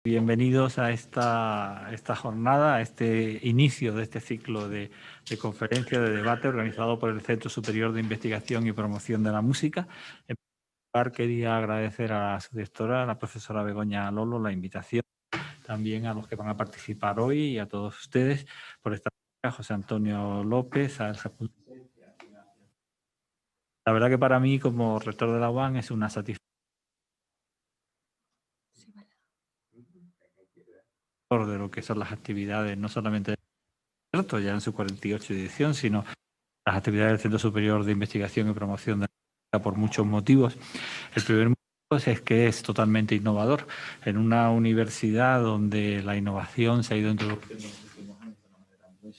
Bienvenidos a esta jornada, a este inicio de este ciclo de conferencias, de debate organizado por el Centro Superior de Investigación y Promoción de la Música. En primer lugar, quería agradecer a su directora, la profesora Begoña Lolo, la invitación, también a los que van a participar hoy y a todos ustedes por estar aquí, a José Antonio López, a Elsa Punset. La verdad que para mí, como rector de la UAM, es una satisfacción de lo que son las actividades, no solamente ya en su 48 edición, sino las actividades del Centro Superior de Investigación y Promoción de la Música por muchos motivos. El primer motivo es que es totalmente innovador. En una universidad donde la innovación se ha ido introduciendo en los últimos años de una manera muy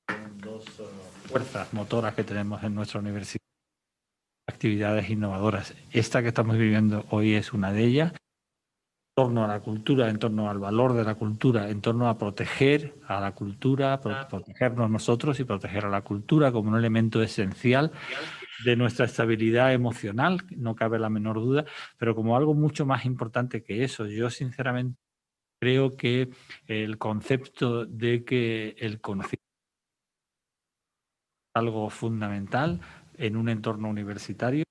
con dos fuerzas motoras que tenemos en nuestra universidad, actividades innovadoras. Esta que estamos viviendo hoy es una de ellas. En torno a la cultura, en torno al valor de la cultura, en torno a proteger a la cultura, protegernos nosotros y proteger a la cultura como un elemento esencial de nuestra estabilidad emocional, no cabe la menor duda, pero como algo mucho más importante que eso. Yo sinceramente creo que el concepto de que el conocimiento es algo fundamental en un entorno universitario,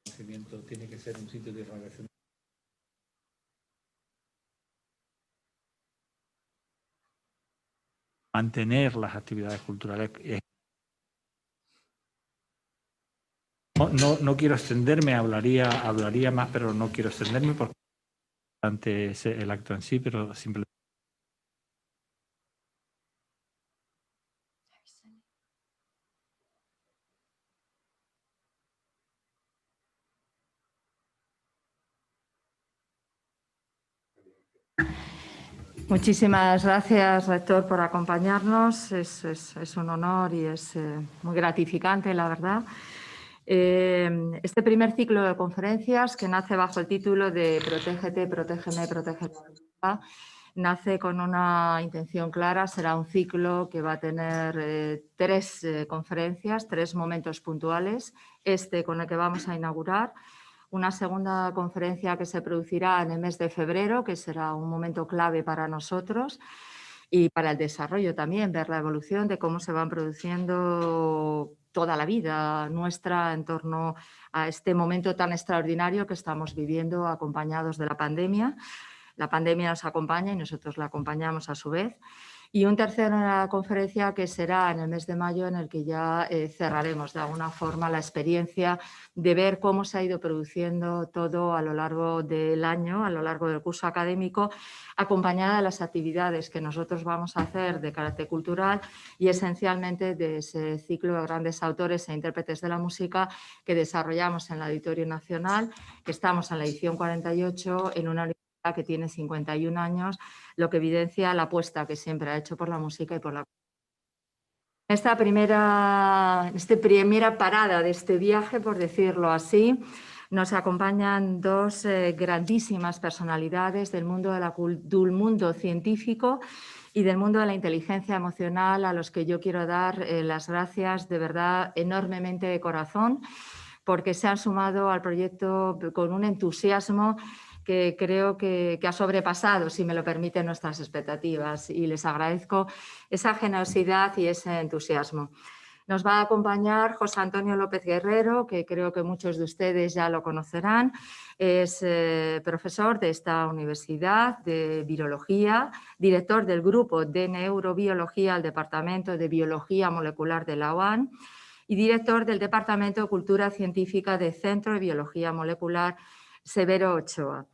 el conocimiento tiene que ser un sitio de irradiación. Mantener las actividades culturales. No quiero extenderme, hablaría más, pero no quiero extenderme porque antes el acto en sí, pero simplemente. Muchísimas gracias, rector, por acompañarnos. Es un honor y es muy gratificante, la verdad. Este primer ciclo de conferencias, que nace bajo el título de Protégete, Protégeme, Protege la Música, nace con una intención clara. Será un ciclo que va a tener tres conferencias, tres momentos puntuales. Con el que vamos a inaugurar. Una segunda conferencia que se producirá en el mes de febrero, que será un momento clave para nosotros y para el desarrollo también, ver la evolución de cómo se van produciendo toda la vida nuestra en torno a este momento tan extraordinario que estamos viviendo acompañados de la pandemia. La pandemia nos acompaña y nosotros la acompañamos a su vez. Y una tercera conferencia que será en el mes de mayo, en el que ya cerraremos de alguna forma la experiencia de ver cómo se ha ido produciendo todo a lo largo del año, a lo largo del curso académico, acompañada de las actividades que nosotros vamos a hacer de carácter cultural y esencialmente de ese ciclo de grandes autores e intérpretes de la música que desarrollamos en el Auditorio Nacional, que estamos en la edición 48 en una universidad que tiene 51 años, lo que evidencia la apuesta que siempre ha hecho por la música y por la cultura. Esta primera parada de este viaje, por decirlo así, nos acompañan dos grandísimas personalidades del mundo científico y del mundo de la inteligencia emocional, a los que yo quiero dar las gracias de verdad enormemente de corazón, porque se han sumado al proyecto con un entusiasmo que creo que ha sobrepasado, si me lo permiten, nuestras expectativas, y les agradezco esa generosidad y ese entusiasmo. Nos va a acompañar José Antonio López Guerrero, que creo que muchos de ustedes ya lo conocerán. Es profesor de esta universidad de virología, director del grupo de neurobiología del Departamento de Biología Molecular de la UAM y director del Departamento de Cultura Científica del Centro de Biología Molecular Severo Ochoa.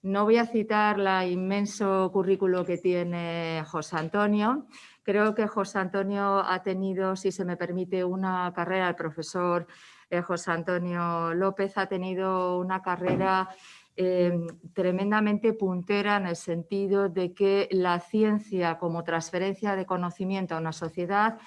No voy a citar el inmenso currículo que tiene José Antonio. Creo que José Antonio ha tenido, si se me permite, una carrera, el profesor José Antonio López ha tenido una carrera tremendamente puntera, en el sentido de que la ciencia como transferencia de conocimiento a una sociedad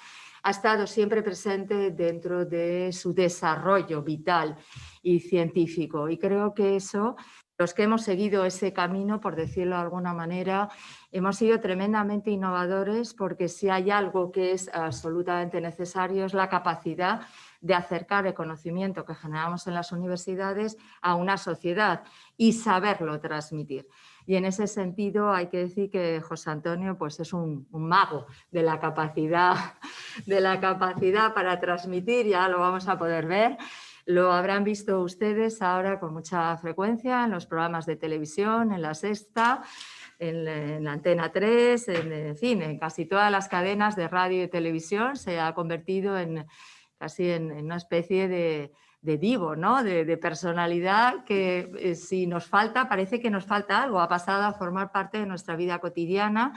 ha estado siempre presente dentro de su desarrollo vital y científico. Y creo que eso, los que hemos seguido ese camino, por decirlo de alguna manera, hemos sido tremendamente innovadores, porque si hay algo que es absolutamente necesario es la capacidad de acercar el conocimiento que generamos en las universidades a una sociedad y saberlo transmitir. Y en ese sentido hay que decir que José Antonio pues es un mago de la capacidad para transmitir, ya lo vamos a poder ver. Lo habrán visto ustedes ahora con mucha frecuencia en los programas de televisión, en La Sexta, en la Antena 3, en fin, en casi todas las cadenas de radio y televisión. Se ha convertido casi en una especie de divo, ¿no? De personalidad que si nos falta, parece que nos falta algo, ha pasado a formar parte de nuestra vida cotidiana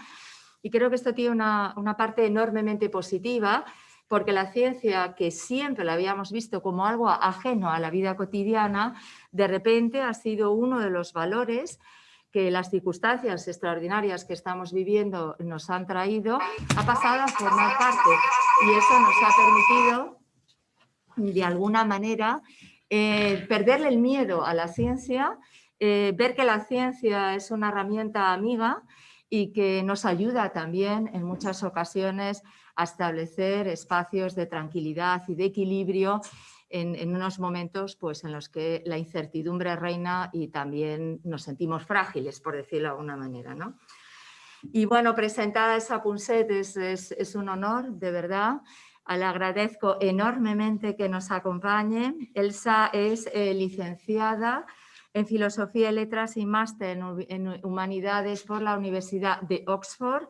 y creo que esto tiene una parte enormemente positiva porque la ciencia, que siempre la habíamos visto como algo ajeno a la vida cotidiana, de repente ha sido uno de los valores que las circunstancias extraordinarias que estamos viviendo nos han traído, ha pasado a formar parte y eso nos ha permitido de alguna manera perderle el miedo a la ciencia, ver que la ciencia es una herramienta amiga y que nos ayuda también en muchas ocasiones a establecer espacios de tranquilidad y de equilibrio en unos momentos pues, en los que la incertidumbre reina y también nos sentimos frágiles, por decirlo de alguna manera, ¿no? Y bueno, presentada Elsa Punset es un honor, de verdad. Le agradezco enormemente que nos acompañe. Elsa es licenciada en Filosofía y Letras y máster en Humanidades por la Universidad de Oxford.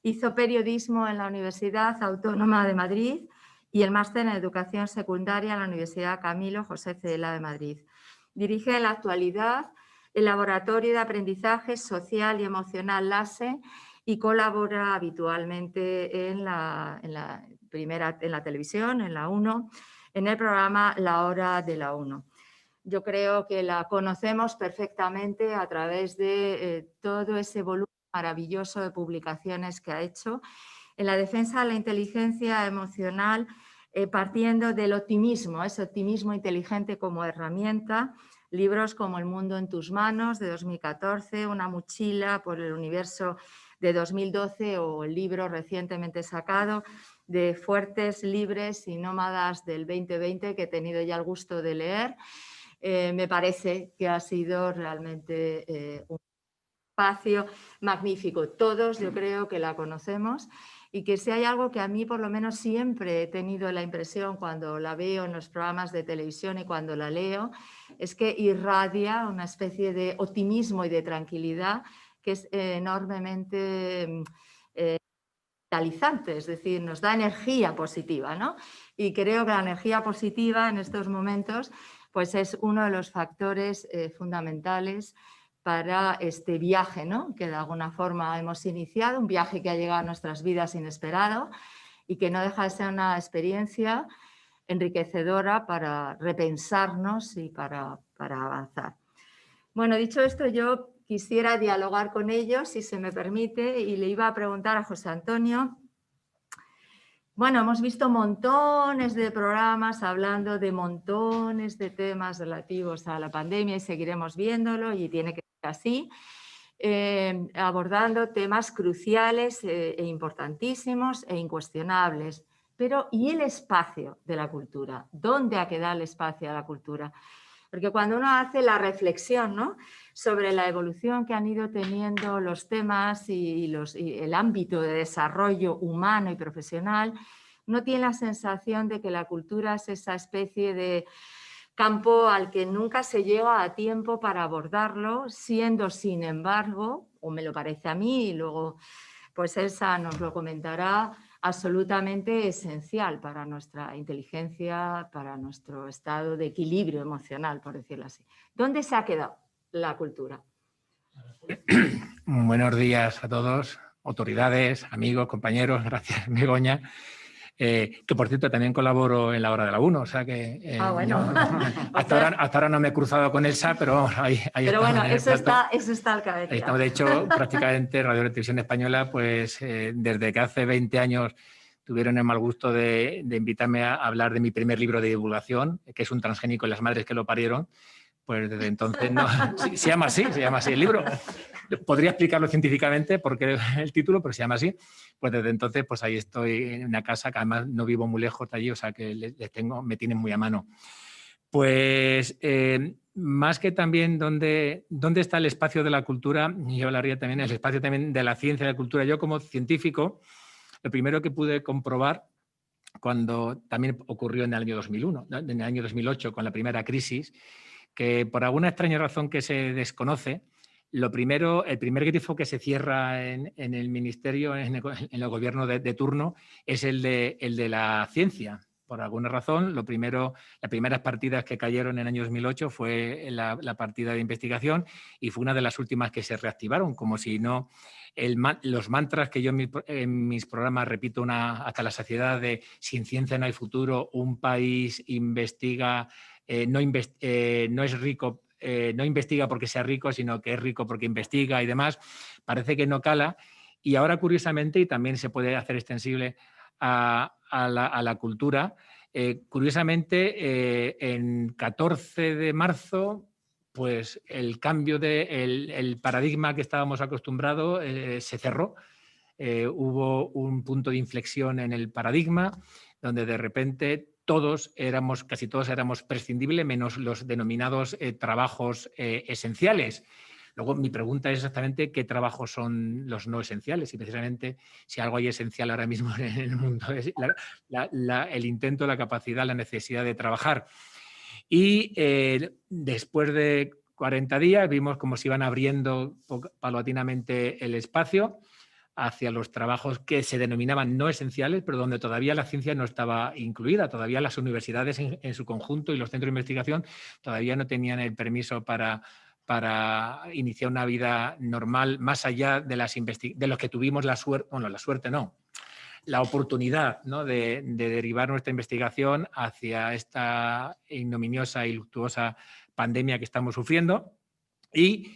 Hizo periodismo en la Universidad Autónoma de Madrid y el máster en Educación Secundaria en la Universidad Camilo José Cela de Madrid. Dirige en la actualidad el Laboratorio de Aprendizaje Social y Emocional LASE y colabora habitualmente en la televisión, en la 1, en el programa La Hora de la 1. Yo creo que la conocemos perfectamente a través de todo ese volumen maravilloso de publicaciones que ha hecho en la defensa de la inteligencia emocional, partiendo del optimismo, ese optimismo inteligente como herramienta. Libros como El mundo en tus manos, de 2014, Una mochila por el universo, de 2012, o el libro recientemente sacado de Fuertes, Libres y Nómadas, del 2020, que he tenido ya el gusto de leer. Me parece que ha sido realmente un espacio magnífico. Todos yo creo que la conocemos y que si hay algo que a mí por lo menos siempre he tenido la impresión cuando la veo en los programas de televisión y cuando la leo, es que irradia una especie de optimismo y de tranquilidad que es enormemente vitalizante, es decir, nos da energía positiva, ¿no? Y creo que la energía positiva en estos momentos pues es uno de los factores fundamentales para este viaje, ¿no? Que de alguna forma hemos iniciado, un viaje que ha llegado a nuestras vidas inesperado y que no deja de ser una experiencia enriquecedora para repensarnos y para avanzar. Bueno, dicho esto, yo quisiera dialogar con ellos, si se me permite, y le iba a preguntar a José Antonio. Bueno, hemos visto montones de programas hablando de montones de temas relativos a la pandemia y seguiremos viéndolo y tiene que ser así, abordando temas cruciales e importantísimos e incuestionables. Pero, ¿y el espacio de la cultura? ¿Dónde ha quedado el espacio de la cultura? Porque cuando uno hace la reflexión, ¿no?, sobre la evolución que han ido teniendo los temas y el ámbito de desarrollo humano y profesional, uno tiene la sensación de que la cultura es esa especie de campo al que nunca se llega a tiempo para abordarlo, siendo, sin embargo, o me lo parece a mí, y luego pues Elsa nos lo comentará, absolutamente esencial para nuestra inteligencia, para nuestro estado de equilibrio emocional, por decirlo así. ¿Dónde se ha quedado la cultura? Buenos días a todos, autoridades, amigos, compañeros. Gracias, Begoña. Que por cierto también colaboro en La Hora de la 1, o sea que bueno. hasta ahora no me he cruzado con Elsa, pero ahí pero bueno, eso está al cabeza. Estamos, de hecho, prácticamente Radio y Televisión Española, pues desde que hace 20 años tuvieron el mal gusto de invitarme a hablar de mi primer libro de divulgación, que es Un transgénico y las madres que lo parieron, pues desde entonces no, se llama así el libro. podría explicarlo científicamente porque el título, pero se llama así. Pues desde entonces, pues ahí estoy en una casa que además no vivo muy lejos de allí, o sea que me tienen muy a mano. Pues más que también dónde está el espacio de la cultura, yo hablaría también del espacio también de la ciencia y la cultura. Yo como científico, lo primero que pude comprobar cuando también ocurrió en el año 2001, ¿no? En el año 2008 con la primera crisis, que por alguna extraña razón que se desconoce, el primer grifo que se cierra en el ministerio, en el gobierno de turno, es el de la ciencia. Por alguna razón, las primeras partidas que cayeron en el año 2008 fue la partida de investigación y fue una de las últimas que se reactivaron, como si no los mantras que yo en mis programas repito hasta la saciedad de sin ciencia no hay futuro, un país investiga, no es rico, no investiga porque sea rico, sino que es rico porque investiga y demás, parece que no cala. Y ahora, curiosamente, y también se puede hacer extensible a la cultura, curiosamente, en 14 de marzo, pues el cambio el paradigma que estábamos acostumbrados se cerró. Hubo un punto de inflexión en el paradigma, donde de repente casi todos éramos prescindibles, menos los denominados trabajos esenciales. Luego, mi pregunta es exactamente qué trabajos son los no esenciales y precisamente si algo hay esencial ahora mismo en el mundo es el intento, la capacidad, la necesidad de trabajar. Y después de 40 días vimos cómo se iban abriendo paulatinamente el espacio hacia los trabajos que se denominaban no esenciales, pero donde todavía la ciencia no estaba incluida, todavía las universidades en su conjunto y los centros de investigación todavía no tenían el permiso para iniciar una vida normal, más allá de los que tuvimos la suerte, bueno, la suerte no, la oportunidad, ¿no? de derivar nuestra investigación hacia esta ignominiosa y luctuosa pandemia que estamos sufriendo. Y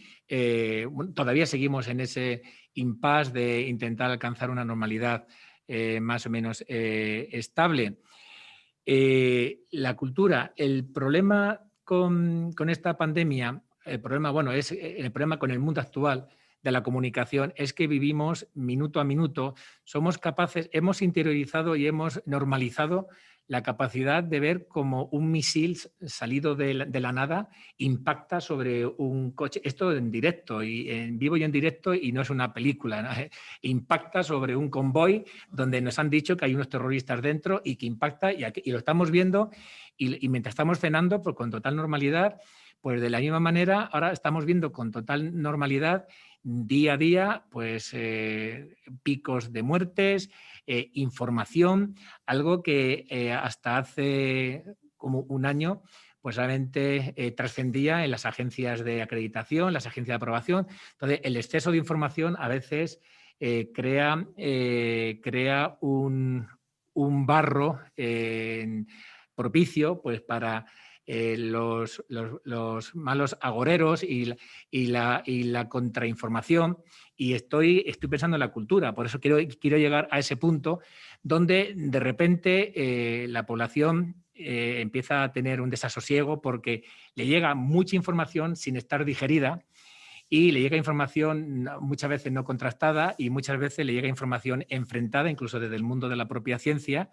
todavía seguimos en ese impasse de intentar alcanzar una normalidad más o menos estable. La cultura, el problema con esta pandemia, el problema con el mundo actual de la comunicación es que vivimos minuto a minuto, somos capaces, hemos interiorizado y hemos normalizado la capacidad de ver cómo un misil salido de la nada impacta sobre un coche, esto en directo, y en vivo y en directo, y no es una película, ¿no? Impacta sobre un convoy donde nos han dicho que hay unos terroristas dentro y que impacta, y lo estamos viendo, y mientras estamos cenando, pues con total normalidad, pues de la misma manera, ahora estamos viendo con total normalidad día a día, pues picos de muertes, información, algo que hasta hace como un año pues realmente trascendía en las agencias de acreditación, las agencias de aprobación. Entonces, el exceso de información a veces crea un barro propicio pues para los malos agoreros y la contrainformación, y estoy pensando en la cultura. Por eso quiero llegar a ese punto donde de repente la población empieza a tener un desasosiego porque le llega mucha información sin estar digerida, y le llega información muchas veces no contrastada y muchas veces le llega información enfrentada, incluso desde el mundo de la propia ciencia,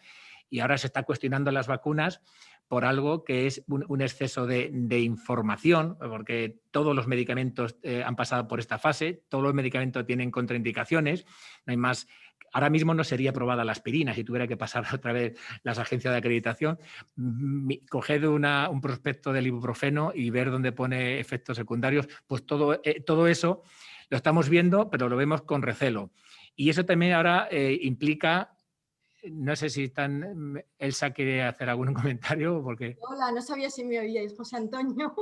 y ahora se está cuestionando las vacunas por algo que es un exceso de información, porque todos los medicamentos han pasado por esta fase, todos los medicamentos tienen contraindicaciones, no hay más. Ahora mismo no sería aprobada la aspirina si tuviera que pasar otra vez las agencias de acreditación. Coged un prospecto del ibuprofeno y ver dónde pone efectos secundarios, pues todo eso lo estamos viendo, pero lo vemos con recelo. Y eso también ahora implica. No sé si Elsa quiere hacer algún comentario. Porque... Hola, no sabía si me oíais, José Antonio.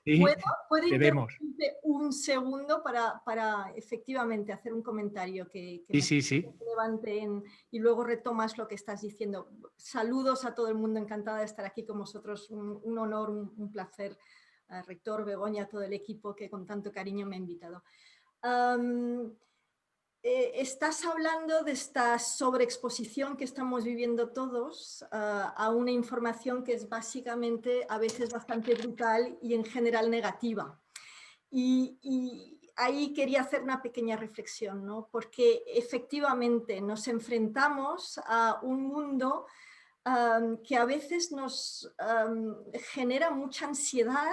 Sí, ¿Puedo interrumpirte un segundo para efectivamente hacer un comentario que sí. levanten y luego retomas lo que estás diciendo? Saludos a todo el mundo, encantada de estar aquí con vosotros, un honor, un placer, rector, Begoña, todo el equipo que con tanto cariño me ha invitado. Estás hablando de esta sobreexposición que estamos viviendo todos a una información que es básicamente a veces bastante brutal y en general negativa. Y ahí quería hacer una pequeña reflexión, ¿no? Porque efectivamente nos enfrentamos a un mundo que a veces nos genera mucha ansiedad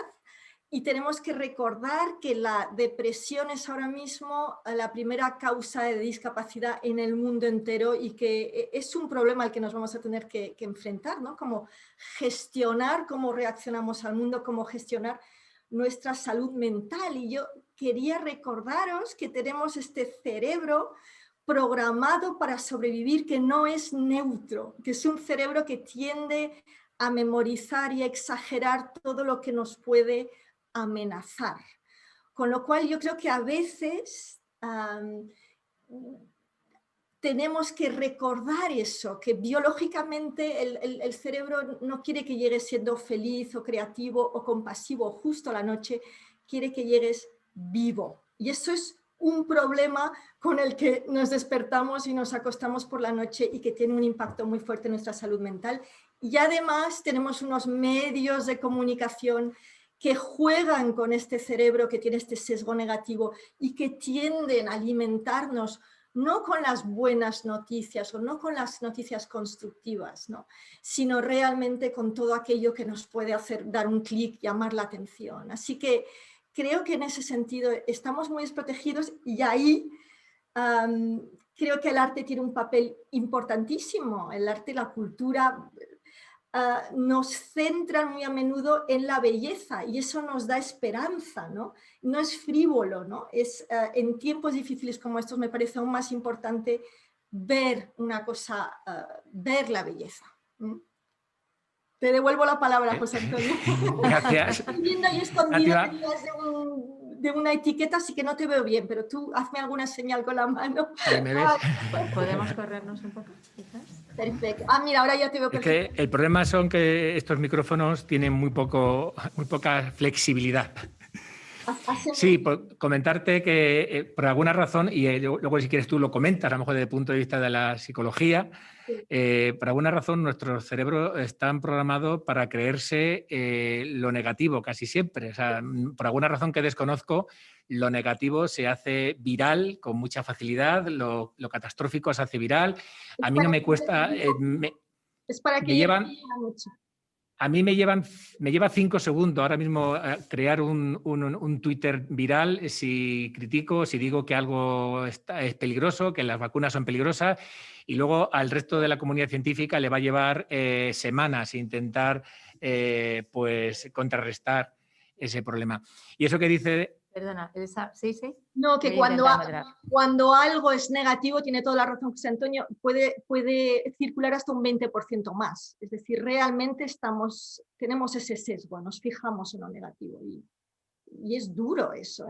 y tenemos que recordar que la depresión es ahora mismo la primera causa de discapacidad en el mundo entero y que es un problema al que nos vamos a tener que enfrentar, ¿no? Cómo gestionar, cómo reaccionamos al mundo, cómo gestionar nuestra salud mental. Y yo quería recordaros que tenemos este cerebro programado para sobrevivir, que no es neutro, que es un cerebro que tiende a memorizar y a exagerar todo lo que nos puede amenazar. Con lo cual yo creo que a veces tenemos que recordar eso, que biológicamente el cerebro no quiere que llegues siendo feliz o creativo o compasivo justo a la noche, quiere que llegues vivo. Y eso es un problema con el que nos despertamos y nos acostamos por la noche y que tiene un impacto muy fuerte en nuestra salud mental. Y además tenemos unos medios de comunicación que juegan con este cerebro que tiene este sesgo negativo y que tienden a alimentarnos no con las buenas noticias o no con las noticias constructivas, ¿no? Sino realmente con todo aquello que nos puede hacer dar un clic, llamar la atención. Así que creo que en ese sentido estamos muy desprotegidos y ahí creo que el arte tiene un papel importantísimo. El arte y la cultura nos centran muy a menudo en la belleza y eso nos da esperanza, ¿no? No es frívolo, ¿no? Es, en tiempos difíciles como estos me parece aún más importante ver una cosa, ver la belleza. Te devuelvo la palabra, José Antonio. Gracias. Estoy viendo ahí escondida detrás de una etiqueta, así que no te veo bien, pero tú hazme alguna señal con la mano. Ahí me ves. ¿Podemos corrernos un poco, quizás? Perfecto. Ah, mira, ahora ya te veo perfecto. Es que el problema son que estos micrófonos tienen muy poca flexibilidad. Sí, comentarte que por alguna razón, y luego si quieres tú lo comentas, a lo mejor desde el punto de vista de la psicología, por alguna razón nuestros cerebros están programados para creerse lo negativo casi siempre. O sea, por alguna razón que desconozco, lo negativo se hace viral con mucha facilidad, lo catastrófico se hace viral. A mí no me cuesta... es para que me llevan... la noche. A mí me lleva 5 segundos ahora mismo crear un Twitter viral si critico, si digo que algo es peligroso, que las vacunas son peligrosas, y luego al resto de la comunidad científica le va a llevar semanas intentar pues contrarrestar ese problema. Y eso que dice... Perdona, Elsa, ¿sí? No, que cuando algo es negativo, tiene toda la razón José Antonio, puede circular hasta un 20% más. Es decir, realmente tenemos ese sesgo, nos fijamos en lo negativo y es duro eso.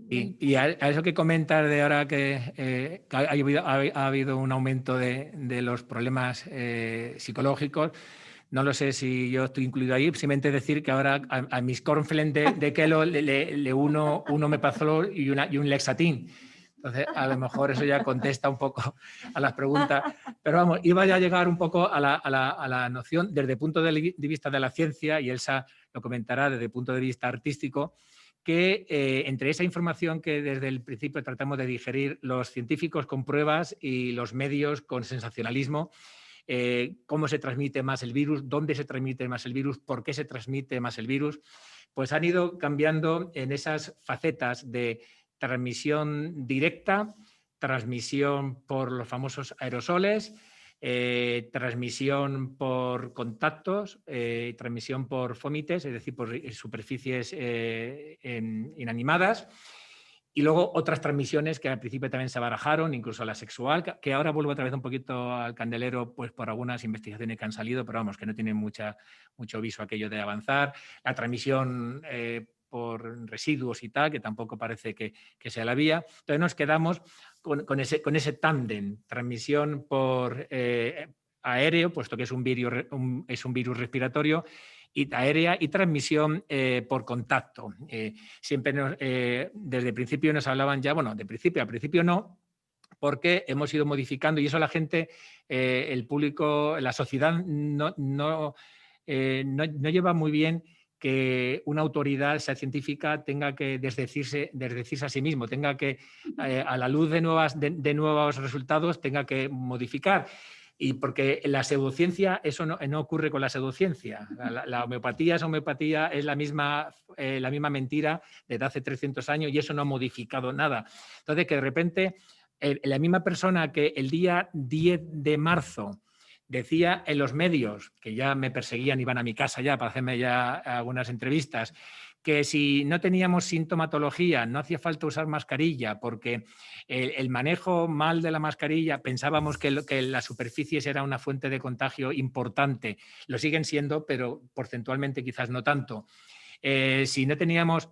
Y a eso que comentas de ahora que ha habido un aumento de los problemas psicológicos, no lo sé si yo estoy incluido ahí, simplemente decir que ahora a mis cornflakes de Kelo le uno Mepazolol y un Lexatin. Entonces, a lo mejor eso ya contesta un poco a las preguntas. Pero vamos, iba ya a llegar un poco a la noción desde el punto de vista de la ciencia, y Elsa lo comentará desde el punto de vista artístico, que entre esa información que desde el principio tratamos de digerir los científicos con pruebas y los medios con sensacionalismo, cómo se transmite más el virus, dónde se transmite más el virus, por qué se transmite más el virus, pues han ido cambiando en esas facetas de transmisión directa, transmisión por los famosos aerosoles, transmisión por contactos, transmisión por fómites, es decir, por superficies inanimadas. Y luego otras transmisiones que al principio también se barajaron, incluso la sexual, que ahora vuelvo otra vez un poquito al candelero pues por algunas investigaciones que han salido, pero vamos, que no tienen mucho viso aquello de avanzar. La transmisión por residuos y tal, que tampoco parece que sea la vía. Entonces nos quedamos con ese tándem, transmisión por aéreo, puesto que es un virus respiratorio, y aérea, y transmisión por contacto. Siempre desde el principio nos hablaban ya, bueno, al principio no, porque hemos ido modificando, y eso la gente, el público, la sociedad no lleva muy bien que una autoridad, sea científica, tenga que desdecirse a sí mismo, tenga que, a la luz de nuevos resultados, tenga que modificar. Y porque la pseudociencia, eso no ocurre con la pseudociencia. La homeopatía es la misma mentira desde hace 300 años y eso no ha modificado nada. Entonces, que de repente la misma persona que el día 10 de marzo decía en los medios, que ya me perseguían, iban a mi casa ya para hacerme ya algunas entrevistas, que si no teníamos sintomatología no hacía falta usar mascarilla porque el manejo mal de la mascarilla, pensábamos que las superficies era una fuente de contagio importante, lo siguen siendo, pero porcentualmente quizás no tanto. Si no teníamos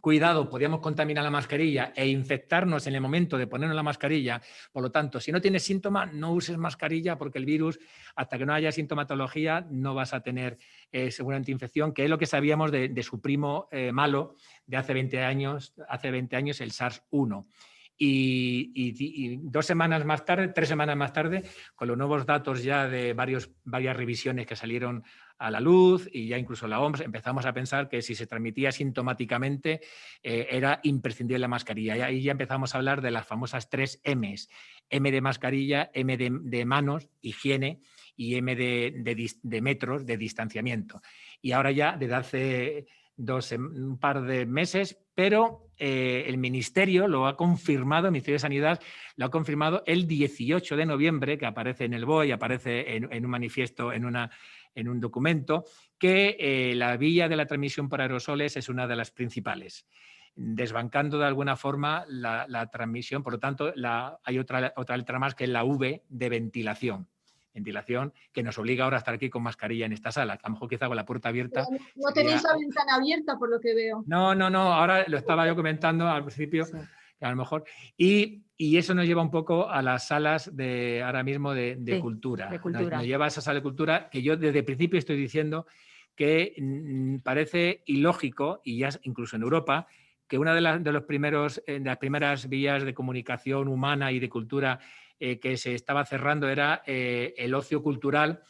cuidado, podíamos contaminar la mascarilla e infectarnos en el momento de ponernos la mascarilla. Por lo tanto, si no tienes síntomas, no uses mascarilla porque el virus, hasta que no haya sintomatología, no vas a tener seguramente infección, que es lo que sabíamos de su primo malo de hace 20 años, el SARS-1. Y 2 semanas más tarde, 3 semanas más tarde, con los nuevos datos ya de varias revisiones que salieron a la luz y ya incluso la OMS, empezamos a pensar que si se transmitía sintomáticamente era imprescindible la mascarilla. Y ahí ya empezamos a hablar de las famosas 3 M's. M de mascarilla, M de manos, higiene, y M de metros, de distanciamiento. Y ahora ya, desde hace un par de meses, pero el Ministerio lo ha confirmado, el Ministerio de Sanidad lo ha confirmado el 18 de noviembre, que aparece en el BOE, aparece en un manifiesto, en un documento, que la vía de la transmisión por aerosoles es una de las principales, desbancando de alguna forma la transmisión. Por lo tanto, hay otra letra más, que es la V de ventilación, que nos obliga ahora a estar aquí con mascarilla en esta sala. A lo mejor quizá con la puerta abierta. No tenéis la ventana abierta, por lo que veo. No, ahora lo estaba yo comentando al principio, sí. A lo mejor. Y eso nos lleva un poco a las salas de ahora mismo de cultura. Nos lleva a esa sala de cultura que yo desde el principio estoy diciendo que parece ilógico, y ya incluso en Europa, que una de las primeras vías de comunicación humana y de cultura que se estaba cerrando era el ocio cultural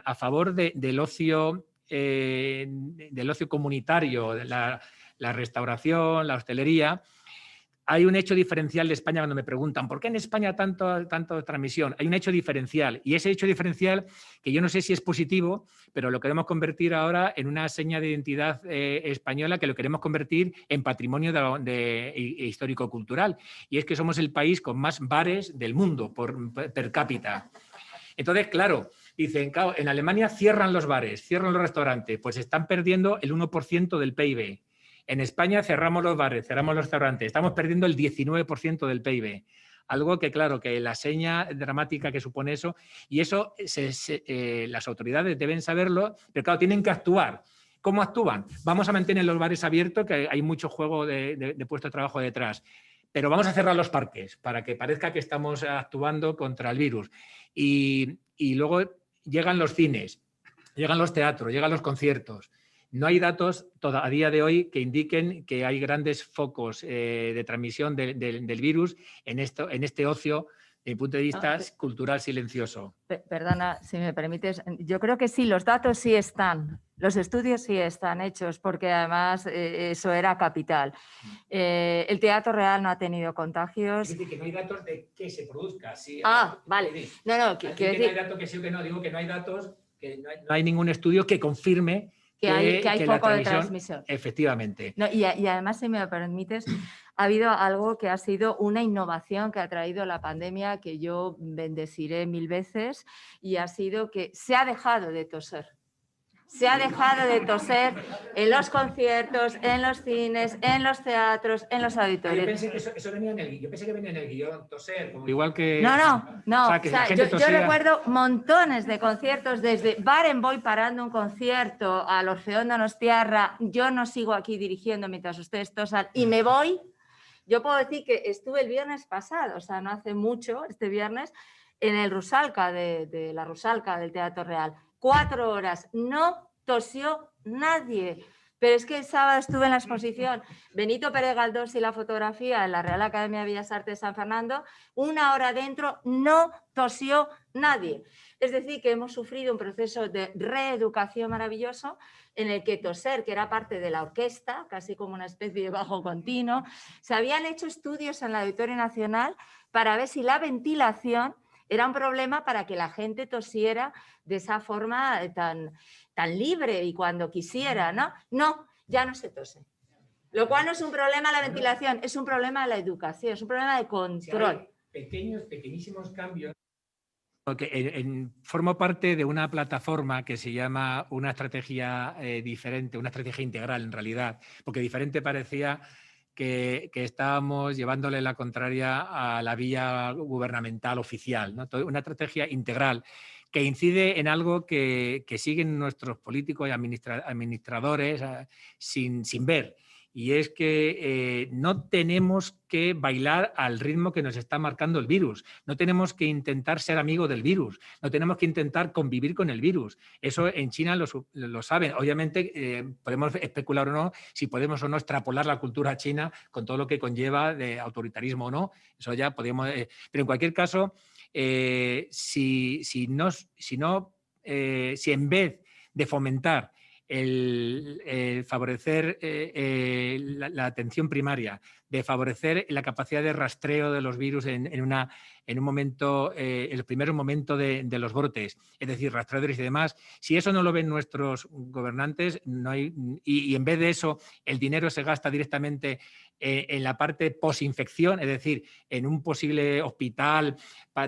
a favor del ocio comunitario, la restauración, la hostelería. Hay un hecho diferencial de España cuando me preguntan ¿por qué en España tanto transmisión? Hay un hecho diferencial, y ese hecho diferencial, que yo no sé si es positivo, pero lo queremos convertir ahora en una seña de identidad española, que lo queremos convertir en patrimonio histórico-cultural, y es que somos el país con más bares del mundo per cápita. Entonces, claro, dicen, claro, en Alemania cierran los bares, cierran los restaurantes, pues están perdiendo el 1% del PIB. En España cerramos los bares, cerramos los restaurantes, estamos perdiendo el 19% del PIB. Algo que, claro, que la seña dramática que supone eso, y eso las autoridades deben saberlo, pero claro, tienen que actuar. ¿Cómo actúan? Vamos a mantener los bares abiertos, que hay mucho juego de puesto de trabajo detrás, pero vamos a cerrar los parques para que parezca que estamos actuando contra el virus. Y luego llegan los cines, llegan los teatros, llegan los conciertos. No hay datos a día de hoy que indiquen que hay grandes focos de transmisión del virus en este ocio, desde mi punto de vista, cultural silencioso. Perdona, si me permites, yo creo que sí, los datos sí están, los estudios sí están hechos, porque además eso era capital. El Teatro Real no ha tenido contagios. Es decir, que no hay datos de que se produzca. Sí, vale. No, que no hay datos que sí o que no. Digo que no hay datos, que no hay ningún estudio que confirme que hay foco de transmisión. Efectivamente. No, y además, si me lo permites, ha habido algo que ha sido una innovación que ha traído la pandemia, que yo bendeciré 1000 veces, y ha sido que se ha dejado de toser. Se ha dejado de toser en los conciertos, en los cines, en los teatros, en los auditorios. Yo pensé que eso venía en el guión. Yo pensé que venía en el guión, toser, como igual que... No. O sea, yo recuerdo montones de conciertos, desde Barenboim parando un concierto, al Orfeón Donostiarra. Yo no sigo aquí dirigiendo mientras ustedes tosan y me voy. Yo puedo decir que estuve el viernes pasado, o sea, no hace mucho, este viernes, en el Rusalka, de la Rusalka del Teatro Real. 4 horas, no tosió nadie. Pero es que el sábado estuve en la exposición Benito Pérez Galdós y la fotografía en la Real Academia de Bellas Artes de San Fernando. 1 hora dentro no tosió nadie. Es decir, que hemos sufrido un proceso de reeducación maravilloso en el que toser, que era parte de la orquesta, casi como una especie de bajo continuo, se habían hecho estudios en el Auditorio Nacional para ver si la ventilación era un problema para que la gente tosiera de esa forma tan libre y cuando quisiera, ¿no? No, ya no se tose. Lo cual no es un problema la ventilación, es un problema de la educación, es un problema de control. Pequeñísimos cambios. Formo parte de una plataforma que se llama Una Estrategia Diferente, una estrategia integral en realidad, porque diferente parecía que estábamos llevándole la contraria a la vía gubernamental oficial, ¿no? Una estrategia integral que incide en algo que siguen nuestros políticos y administradores sin ver. Y es que no tenemos que bailar al ritmo que nos está marcando el virus. No tenemos que intentar ser amigos del virus. No tenemos que intentar convivir con el virus. Eso en China lo saben. Obviamente podemos especular o no si podemos o no extrapolar la cultura china con todo lo que conlleva de autoritarismo o no. Eso ya podemos... pero en cualquier caso, si en vez de fomentar favorecer la atención primaria, de favorecer la capacidad de rastreo de los virus en un momento, en el primer momento de los brotes, es decir, rastreadores y demás, si eso no lo ven nuestros gobernantes, y en vez de eso el dinero se gasta directamente en la parte posinfección, es decir, en un posible hospital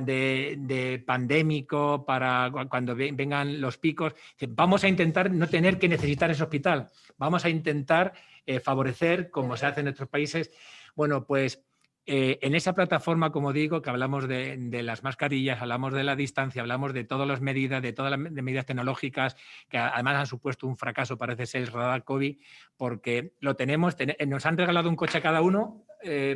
de pandémico para cuando vengan los picos, vamos a intentar no tener que necesitar ese hospital, vamos a intentar favorecer, como se hace en otros países. Bueno, pues en esa plataforma, como digo, que hablamos de las mascarillas, hablamos de la distancia, hablamos de todas las medidas, de todas las medidas tecnológicas, que además han supuesto un fracaso, parece ser el radar COVID, porque lo tenemos, nos han regalado un coche a cada uno,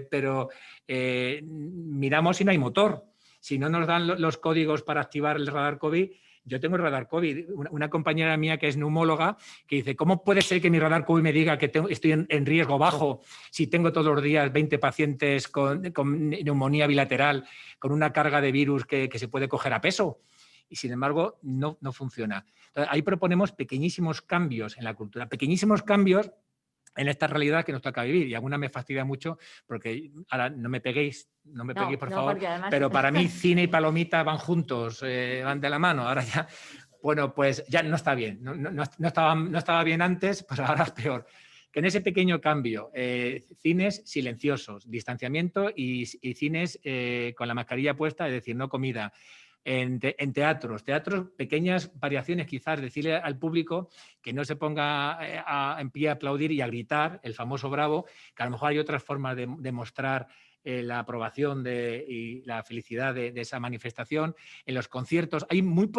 pero miramos si no hay motor. Si no nos dan los códigos para activar el radar COVID, yo tengo el radar COVID. Una compañera mía que es neumóloga que dice, ¿cómo puede ser que mi radar COVID me diga que estoy en riesgo bajo si tengo todos los días 20 pacientes con neumonía bilateral, con una carga de virus que se puede coger a peso? Y sin embargo, no funciona. Entonces, ahí proponemos pequeñísimos cambios en la cultura, pequeñísimos cambios en esta realidad que nos toca vivir. Y alguna me fastidia mucho porque ahora no me peguéis, por favor, además... pero para mí cine y palomita van juntos, van de la mano. Ahora ya, bueno, pues ya no está bien. No estaba bien antes, pues ahora es peor. Que en ese pequeño cambio, cines silenciosos, distanciamiento y cines con la mascarilla puesta, es decir, no comida. En teatros, pequeñas variaciones quizás, decirle al público que no se ponga en pie a aplaudir y a gritar, el famoso bravo, que a lo mejor hay otras formas de mostrar la aprobación y la felicidad de esa manifestación. En los conciertos hay muy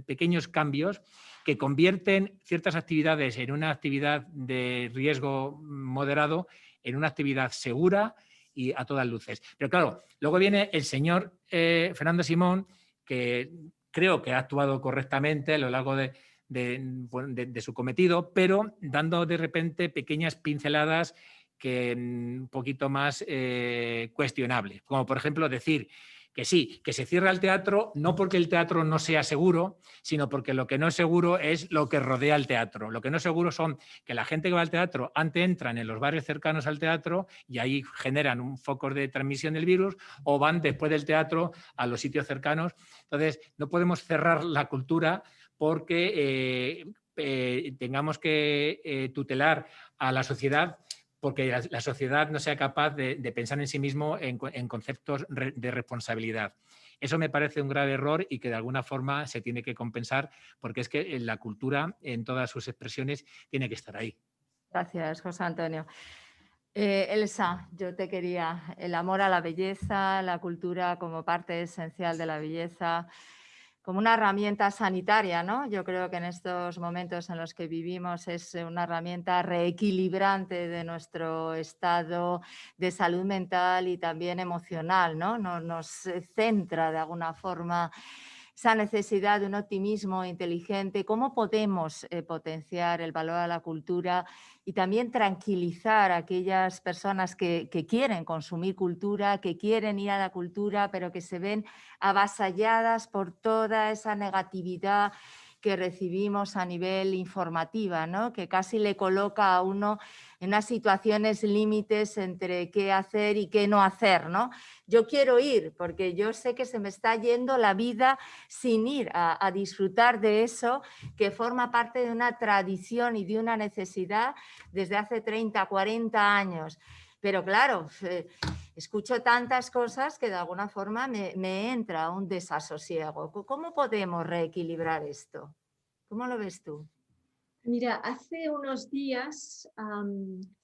pequeños cambios que convierten ciertas actividades en una actividad de riesgo moderado en una actividad segura y a todas luces. Pero claro, luego viene el señor Fernando Simón, que creo que ha actuado correctamente a lo largo de su cometido, pero dando de repente pequeñas pinceladas que un poquito más cuestionables. Como por ejemplo decir que sí, que se cierra el teatro no porque el teatro no sea seguro, sino porque lo que no es seguro es lo que rodea el teatro. Lo que no es seguro son que la gente que va al teatro antes entran en los barrios cercanos al teatro y ahí generan un foco de transmisión del virus, o van después del teatro a los sitios cercanos. Entonces, no podemos cerrar la cultura porque tengamos que tutelar a la sociedad, porque la sociedad no sea capaz de pensar en sí mismo en conceptos de responsabilidad. Eso me parece un grave error y que de alguna forma se tiene que compensar, porque es que la cultura en todas sus expresiones tiene que estar ahí. Gracias, José Antonio. Elsa, yo te quería el amor a la belleza, la cultura como parte esencial de la belleza, como una herramienta sanitaria, ¿no? Yo creo que en estos momentos en los que vivimos es una herramienta reequilibrante de nuestro estado de salud mental y también emocional, ¿no? Nos centra de alguna forma, esa necesidad de un optimismo inteligente, ¿cómo podemos potenciar el valor a la cultura y también tranquilizar a aquellas personas que quieren consumir cultura, que quieren ir a la cultura, pero que se ven avasalladas por toda esa negatividad que recibimos a nivel informativa, ¿no? Que casi le coloca a uno en unas situaciones límites entre qué hacer y qué no hacer, ¿no? Yo quiero ir porque yo sé que se me está yendo la vida sin ir a disfrutar de eso que forma parte de una tradición y de una necesidad desde hace 30, 40 años. Pero claro, escucho tantas cosas que de alguna forma me entra un desasosiego. ¿Cómo podemos reequilibrar esto? ¿Cómo lo ves tú? Mira, hace unos días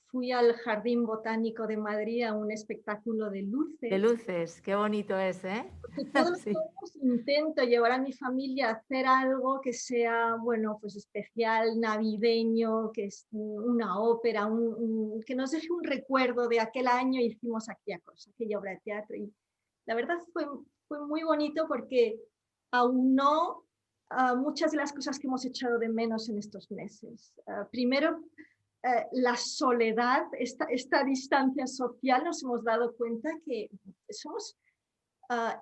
fui al Jardín Botánico de Madrid a un espectáculo de luces. De luces, qué bonito es, ¿eh? Porque todos los años intento llevar a mi familia a hacer algo que sea, bueno, pues especial, navideño, que es una ópera, que nos deje un recuerdo de aquel año y hicimos aquella obra de teatro. Y la verdad fue muy bonito porque aunó muchas de las cosas que hemos echado de menos en estos meses. Primero, la soledad, esta distancia social, nos hemos dado cuenta que somos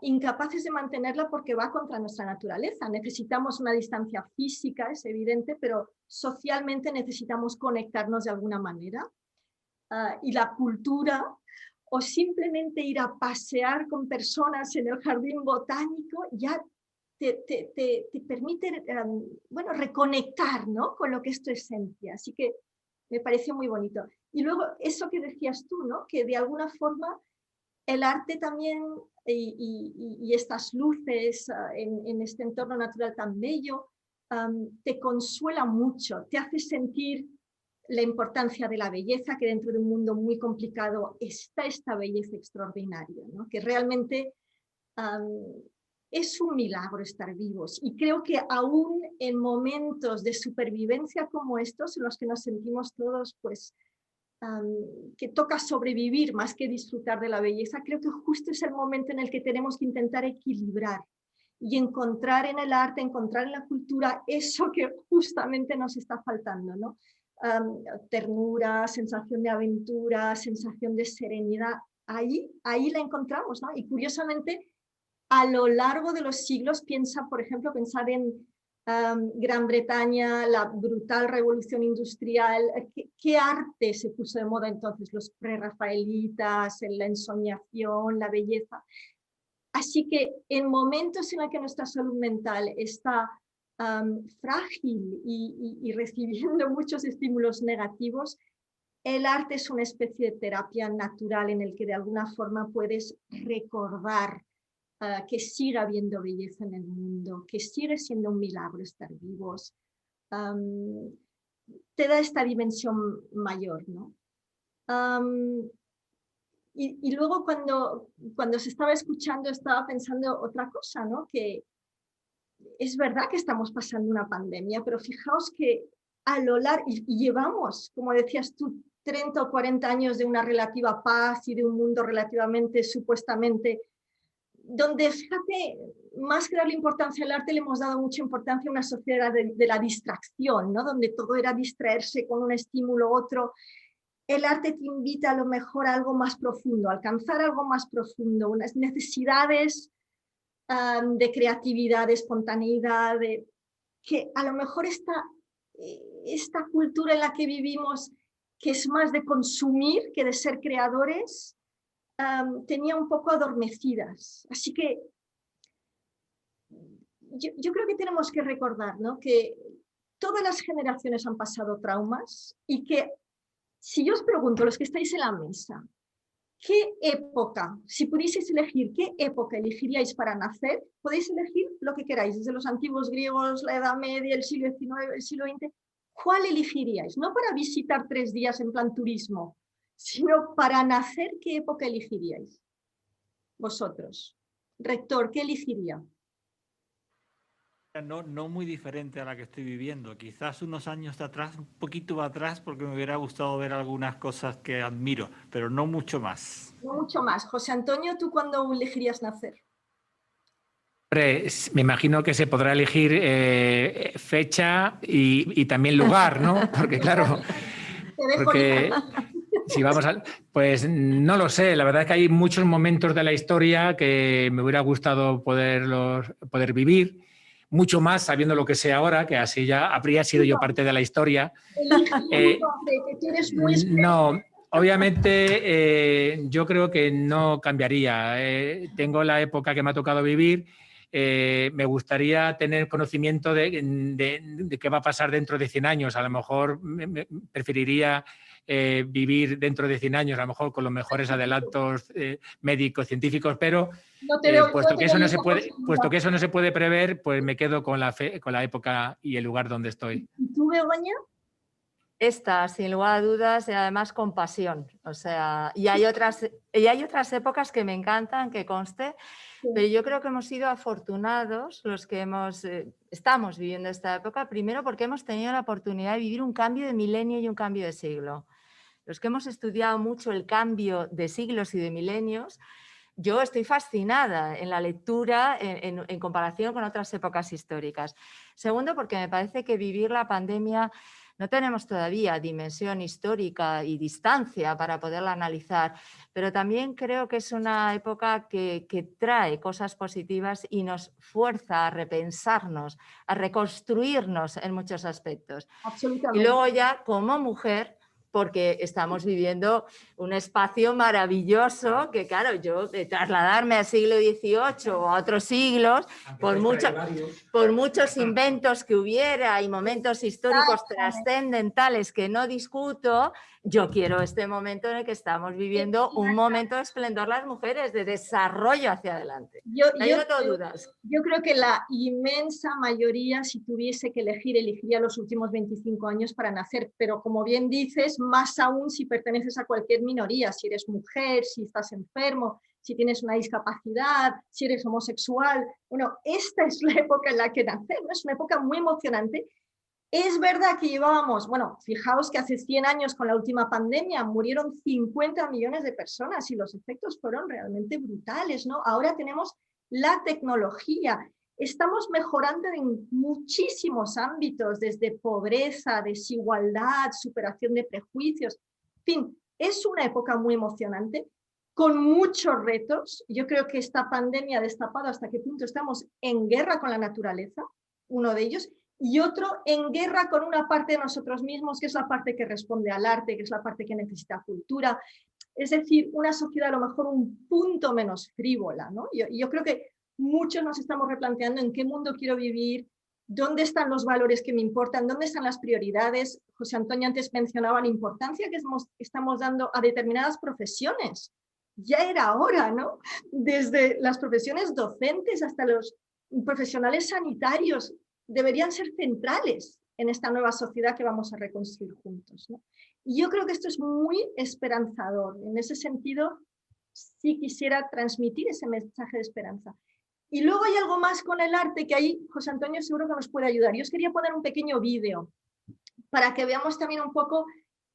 incapaces de mantenerla porque va contra nuestra naturaleza. Necesitamos una distancia física, es evidente, pero socialmente necesitamos conectarnos de alguna manera. Y la cultura, o simplemente ir a pasear con personas en el jardín botánico, ya te permite bueno, reconectar, ¿no?, con lo que es tu esencia. Así que me pareció muy bonito. Y luego eso que decías tú, ¿no?, que de alguna forma el arte también y estas luces en este entorno natural tan bello te consuela mucho, te hace sentir la importancia de la belleza, que dentro de un mundo muy complicado está esta belleza extraordinaria, ¿no?, que realmente es un milagro estar vivos. Y creo que aún en momentos de supervivencia como estos, en los que nos sentimos todos pues que toca sobrevivir más que disfrutar de la belleza, creo que justo es el momento en el que tenemos que intentar equilibrar y encontrar en el arte, encontrar en la cultura eso que justamente nos está faltando, ¿no? Ternura, sensación de aventura, sensación de serenidad, ahí la encontramos, ¿no? Y curiosamente, a lo largo de los siglos, por ejemplo, pensar en Gran Bretaña, la brutal revolución industrial, ¿qué arte se puso de moda entonces? Los prerrafaelitas, la ensoñación, la belleza. Así que en momentos en los que nuestra salud mental está frágil y recibiendo muchos estímulos negativos, el arte es una especie de terapia natural en el que de alguna forma puedes recordar que siga habiendo belleza en el mundo, que sigue siendo un milagro estar vivos. Te da esta dimensión mayor, ¿no? Y luego cuando se estaba escuchando estaba pensando otra cosa, ¿no? Que es verdad que estamos pasando una pandemia, pero fijaos que a lo largo, y llevamos, como decías tú, 30 o 40 años de una relativa paz y de un mundo relativamente, supuestamente, donde, fíjate, más que darle importancia al arte, le hemos dado mucha importancia a una sociedad de la distracción, ¿no?, donde todo era distraerse con un estímulo u otro. El arte te invita a lo mejor a algo más profundo, a alcanzar algo más profundo, unas necesidades de creatividad, de espontaneidad, que a lo mejor esta cultura en la que vivimos, que es más de consumir que de ser creadores, tenía un poco adormecidas. Así que yo creo que tenemos que recordar, ¿no?, que todas las generaciones han pasado traumas y que si yo os pregunto, los que estáis en la mesa, ¿qué época, si pudieseis elegir, qué época elegiríais para nacer? Podéis elegir lo que queráis, desde los antiguos griegos, la Edad Media, el siglo XIX, el siglo XX. ¿Cuál elegiríais? No para visitar 3 días en plan turismo, sino para nacer, ¿qué época elegiríais? Vosotros. Rector, ¿qué elegiría? No muy diferente a la que estoy viviendo. Quizás unos años atrás, un poquito atrás, porque me hubiera gustado ver algunas cosas que admiro, pero no mucho más. No mucho más. José Antonio, ¿tú cuándo elegirías nacer? Me imagino que se podrá elegir fecha y también lugar, ¿no? Porque claro, porque si vamos a... Pues no lo sé, la verdad es que hay muchos momentos de la historia que me hubiera gustado poder vivir, mucho más sabiendo lo que sé ahora, que así ya habría sido yo parte de la historia. No, obviamente yo creo que no cambiaría. Tengo la época que me ha tocado vivir. Me gustaría tener conocimiento de qué va a pasar dentro de 100 años. A lo mejor preferiría vivir dentro de 100 años, a lo mejor con los mejores adelantos médicos, científicos, pero puesto que eso no se puede prever, pues me quedo con la época y el lugar donde estoy. ¿Y tú, Begoña? Esta, sin lugar a dudas, y además con pasión. O sea, y hay otras épocas que me encantan, que conste, pero yo creo que hemos sido afortunados los que estamos viviendo esta época, primero porque hemos tenido la oportunidad de vivir un cambio de milenio y un cambio de siglo. Los que hemos estudiado mucho el cambio de siglos y de milenios, yo estoy fascinada en la lectura en comparación con otras épocas históricas. Segundo, porque me parece que vivir la pandemia no tenemos todavía dimensión histórica y distancia para poderla analizar, pero también creo que es una época que trae cosas positivas y nos fuerza a repensarnos, a reconstruirnos en muchos aspectos. Absolutamente. Y luego ya como mujer, porque estamos viviendo un espacio maravilloso que, claro, yo de trasladarme al siglo XVIII o a otros siglos, por muchos inventos que hubiera y momentos históricos trascendentales que no discuto, yo quiero este momento en el que estamos viviendo un momento de esplendor las mujeres, de desarrollo hacia adelante. Yo no tengo dudas. Yo creo que la inmensa mayoría, si tuviese que elegir, elegiría los últimos 25 años para nacer, pero como bien dices, más aún si perteneces a cualquier minoría, si eres mujer, si estás enfermo, si tienes una discapacidad, si eres homosexual. Bueno, esta es la época en la que nacer, ¿no? Es una época muy emocionante. Es verdad que llevábamos, bueno, fijaos que hace 100 años con la última pandemia murieron 50 millones de personas y los efectos fueron realmente brutales, ¿no? Ahora tenemos la tecnología, estamos mejorando en muchísimos ámbitos, desde pobreza, desigualdad, superación de prejuicios. En fin, es una época muy emocionante, con muchos retos. Yo creo que esta pandemia ha destapado hasta qué punto estamos en guerra con la naturaleza, uno de ellos, y otro en guerra con una parte de nosotros mismos, que es la parte que responde al arte, que es la parte que necesita cultura. Es decir, una sociedad a lo mejor un punto menos frívola, ¿no? Yo creo que muchos nos estamos replanteando en qué mundo quiero vivir, dónde están los valores que me importan, dónde están las prioridades. José Antonio antes mencionaba la importancia que estamos dando a determinadas profesiones. Ya era hora, ¿no? Desde las profesiones docentes hasta los profesionales sanitarios deberían ser centrales en esta nueva sociedad que vamos a reconstruir juntos, ¿no? Y yo creo que esto es muy esperanzador. En ese sentido, sí quisiera transmitir ese mensaje de esperanza. Y luego hay algo más con el arte que ahí José Antonio seguro que nos puede ayudar. Yo os quería poner un pequeño vídeo para que veamos también un poco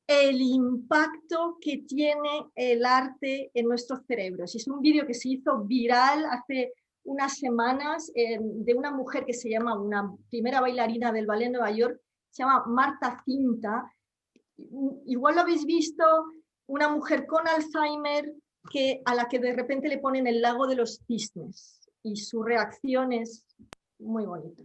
el impacto que tiene el arte en nuestros cerebros. Es un vídeo que se hizo viral hace unas semanas de una mujer que se llama, una primera bailarina del Ballet de Nueva York, se llama Marta Cinta. Igual lo habéis visto, una mujer con Alzheimer a la que de repente le ponen el lago de los cisnes y su reacción es muy bonita.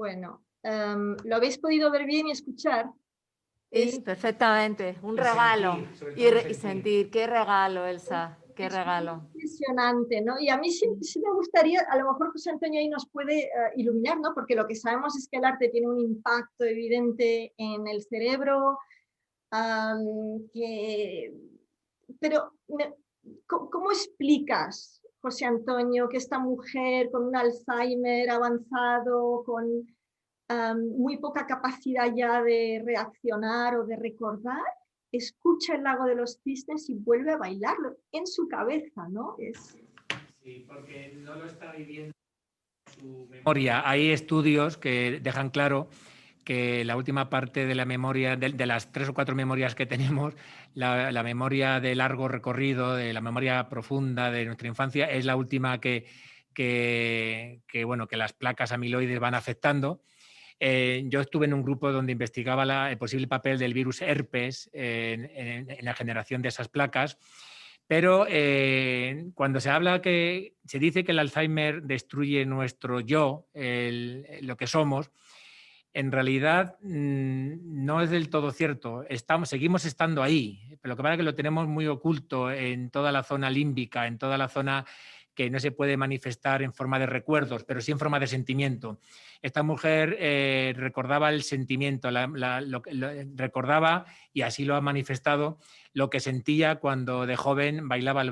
Bueno, ¿lo habéis podido ver bien y escuchar? Sí, perfectamente. Un regalo. Y sentir. Qué regalo, Elsa. Qué regalo. Impresionante, ¿no? Y a mí sí me gustaría, a lo mejor José Antonio ahí nos puede iluminar, ¿no? Porque lo que sabemos es que el arte tiene un impacto evidente en el cerebro, pero ¿cómo explicas, José Antonio, que esta mujer con un Alzheimer avanzado, con muy poca capacidad ya de reaccionar o de recordar, escucha el Lago de los Cisnes y vuelve a bailarlo en su cabeza, ¿no? Sí, porque no lo está viviendo en su memoria. Hay estudios que dejan claro que la última parte de la memoria, de las 3 o 4 memorias que tenemos, la memoria de largo recorrido, de la memoria profunda de nuestra infancia, es la última que las placas amiloides van afectando. Yo estuve en un grupo donde investigaba el posible papel del virus herpes en la generación de esas placas, pero cuando se dice que el Alzheimer destruye nuestro yo, lo que somos, en realidad no es del todo cierto. Seguimos estando ahí, pero lo que pasa es que lo tenemos muy oculto en toda la zona límbica, en toda la zona que no se puede manifestar en forma de recuerdos, pero sí en forma de sentimiento. Esta mujer recordaba el sentimiento, recordaba, y así lo ha manifestado, lo que sentía cuando de joven bailaba el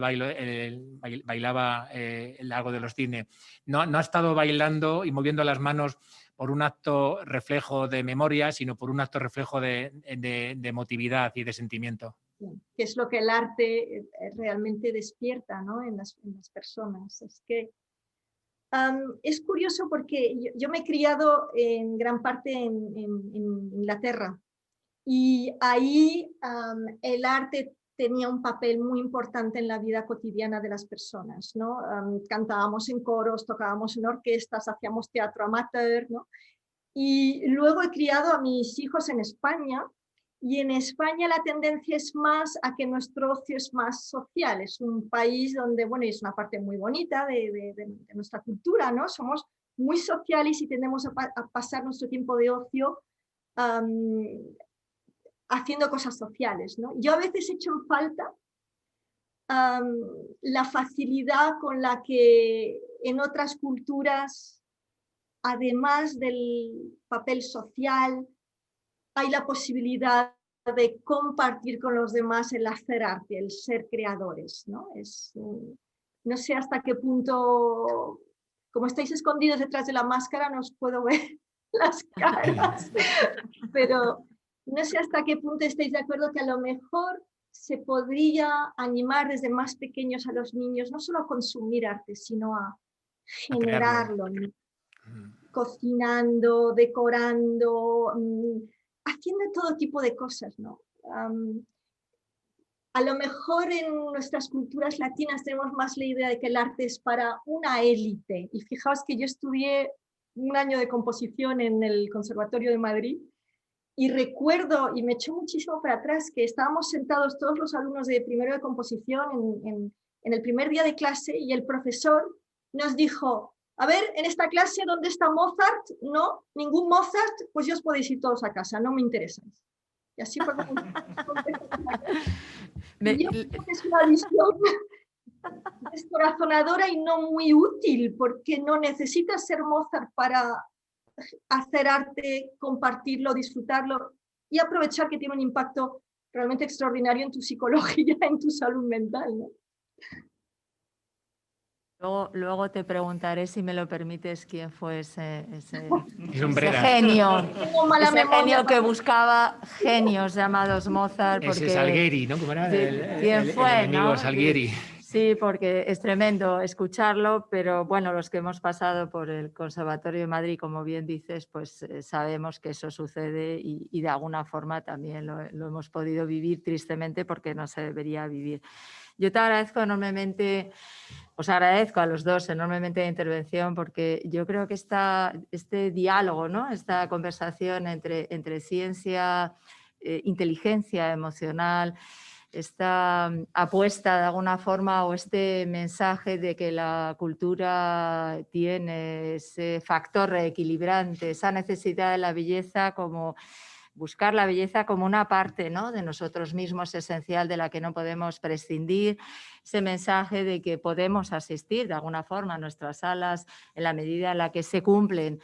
Lago de los Cisnes. No ha estado bailando y moviendo las manos por un acto reflejo de memoria, sino por un acto reflejo de emotividad y de sentimiento. Que es lo que el arte realmente despierta, ¿no? en las personas. Es que es curioso porque yo me he criado en gran parte en Inglaterra y ahí el arte tenía un papel muy importante en la vida cotidiana de las personas, ¿no? Cantábamos en coros, tocábamos en orquestas, hacíamos teatro amateur, ¿no? Y luego he criado a mis hijos en España, y en España la tendencia es más a que nuestro ocio es más social. Es un país donde, bueno, es una parte muy bonita de nuestra cultura, ¿no? Somos muy sociales y tendemos a pasar nuestro tiempo de ocio haciendo cosas sociales, ¿no? Yo a veces echo en falta la facilidad con la que en otras culturas, además del papel social, hay la posibilidad de compartir con los demás el hacer arte, el ser creadores, ¿no? No sé hasta qué punto, como estáis escondidos detrás de la máscara, no os puedo ver las caras, pero no sé hasta qué punto estáis de acuerdo que a lo mejor se podría animar desde más pequeños a los niños, no solo a consumir arte, sino a generarlo, ¿no? Cocinando, decorando, haciendo todo tipo de cosas, ¿no? A lo mejor en nuestras culturas latinas tenemos más la idea de que el arte es para una élite. Y fijaos que yo estudié un año de composición en el Conservatorio de Madrid y recuerdo, y me echó muchísimo para atrás, que estábamos sentados todos los alumnos de primero de composición en el primer día de clase y el profesor nos dijo: a ver, en esta clase, ¿dónde está Mozart? No, ningún Mozart, pues ya os podéis ir todos a casa, no me interesáis. Y así fue como... Yo creo que es una visión descorazonadora y no muy útil, porque no necesitas ser Mozart para hacer arte, compartirlo, disfrutarlo y aprovechar que tiene un impacto realmente extraordinario en tu psicología, en tu salud mental, ¿no? Luego te preguntaré, si me lo permites, quién fue ese genio. Ese genio que buscaba genios llamados Mozart. Ese Salgueri, ¿no? ¿Cómo era? ¿Quién fue? El enemigo, ¿no? Salgueri. Sí, porque es tremendo escucharlo, pero bueno, los que hemos pasado por el Conservatorio de Madrid, como bien dices, pues sabemos que eso sucede y de alguna forma también lo hemos podido vivir, tristemente, porque no se debería vivir. Yo te agradezco enormemente, os agradezco a los dos enormemente la intervención, porque yo creo que este diálogo, ¿no? Esta conversación entre ciencia, inteligencia emocional, esta apuesta de alguna forma o este mensaje de que la cultura tiene ese factor reequilibrante, esa necesidad de la belleza, como buscar la belleza como una parte, ¿no?, de nosotros mismos esencial, de la que no podemos prescindir, ese mensaje de que podemos asistir de alguna forma a nuestras salas en la medida en la que se cumplen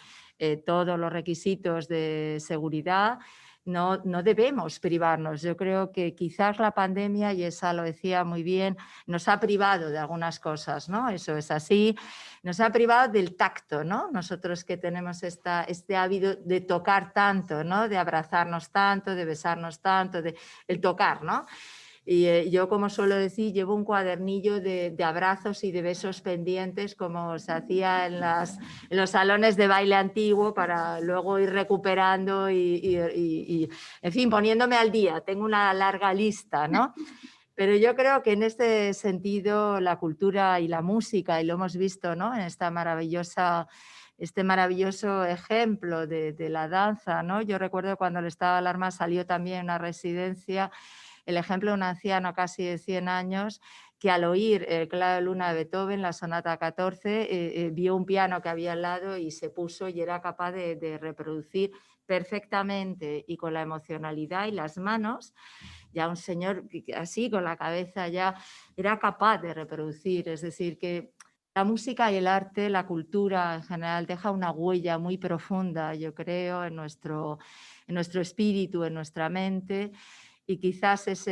todos los requisitos de seguridad. No debemos privarnos. Yo creo que quizás la pandemia, y esa lo decía muy bien, nos ha privado de algunas cosas, ¿no? Eso es así. Nos ha privado del tacto, ¿no? Nosotros que tenemos este hábito de tocar tanto, ¿no? De abrazarnos tanto, de besarnos tanto, el tocar, ¿no? Y yo, como suelo decir, llevo un cuadernillo de abrazos y de besos pendientes, como se hacía en los salones de baile antiguo, para luego ir recuperando y, en fin, poniéndome al día. Tengo una larga lista, ¿no? Pero yo creo que en este sentido la cultura y la música, y lo hemos visto, ¿no?, en este maravilloso ejemplo de la danza, ¿no? Yo recuerdo cuando el estado de alarma salió también en una residencia, el ejemplo de un anciano casi de 100 años que al oír el Claro de Luna de Beethoven, la sonata 14, vio un piano que había al lado y se puso y era capaz de reproducir perfectamente y con la emocionalidad y las manos, ya un señor así con la cabeza ya era capaz de reproducir. Es decir, que la música y el arte, la cultura en general, deja una huella muy profunda, yo creo, en nuestro espíritu, en nuestra mente. Y quizás es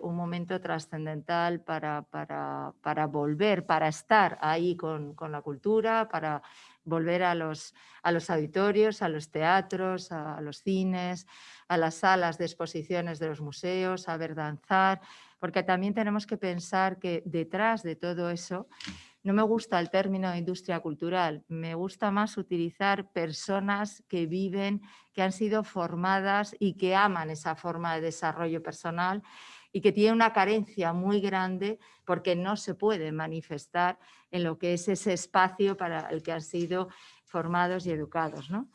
un momento trascendental para volver, para estar ahí con la cultura, para volver a los auditorios, a los teatros, a los cines, a las salas de exposiciones de los museos, a ver danzar, porque también tenemos que pensar que detrás de todo eso, no me gusta el término de industria cultural, me gusta más utilizar personas que viven, que han sido formadas y que aman esa forma de desarrollo personal y que tienen una carencia muy grande porque no se puede manifestar en lo que es ese espacio para el que han sido formados y educados, ¿no?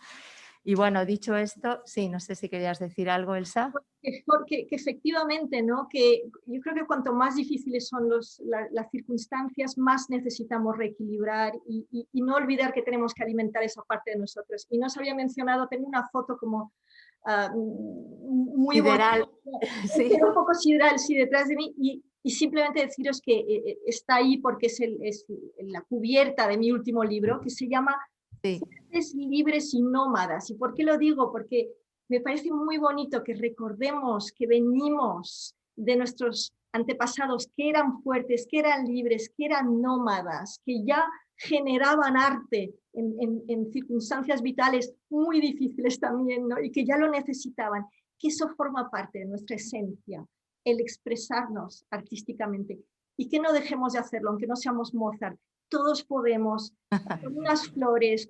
Y bueno, dicho esto, sí, no sé si querías decir algo, Elsa. Porque que efectivamente, ¿no?, que yo creo que cuanto más difíciles son las circunstancias, más necesitamos reequilibrar y no olvidar que tenemos que alimentar esa parte de nosotros. Y no os había mencionado, tengo una foto como muy sideral, sí. Un poco sideral, sí, detrás de mí, y simplemente deciros que está ahí porque es la cubierta de mi último libro, que se llama Fuertes, Libres y Nómadas. ¿Y por qué lo digo? Porque me parece muy bonito que recordemos que venimos de nuestros antepasados que eran fuertes, que eran libres, que eran nómadas, que ya generaban arte en circunstancias vitales muy difíciles también, ¿no?, y que ya lo necesitaban, que eso forma parte de nuestra esencia, el expresarnos artísticamente, y que no dejemos de hacerlo, aunque no seamos Mozart. Todos podemos, con unas flores,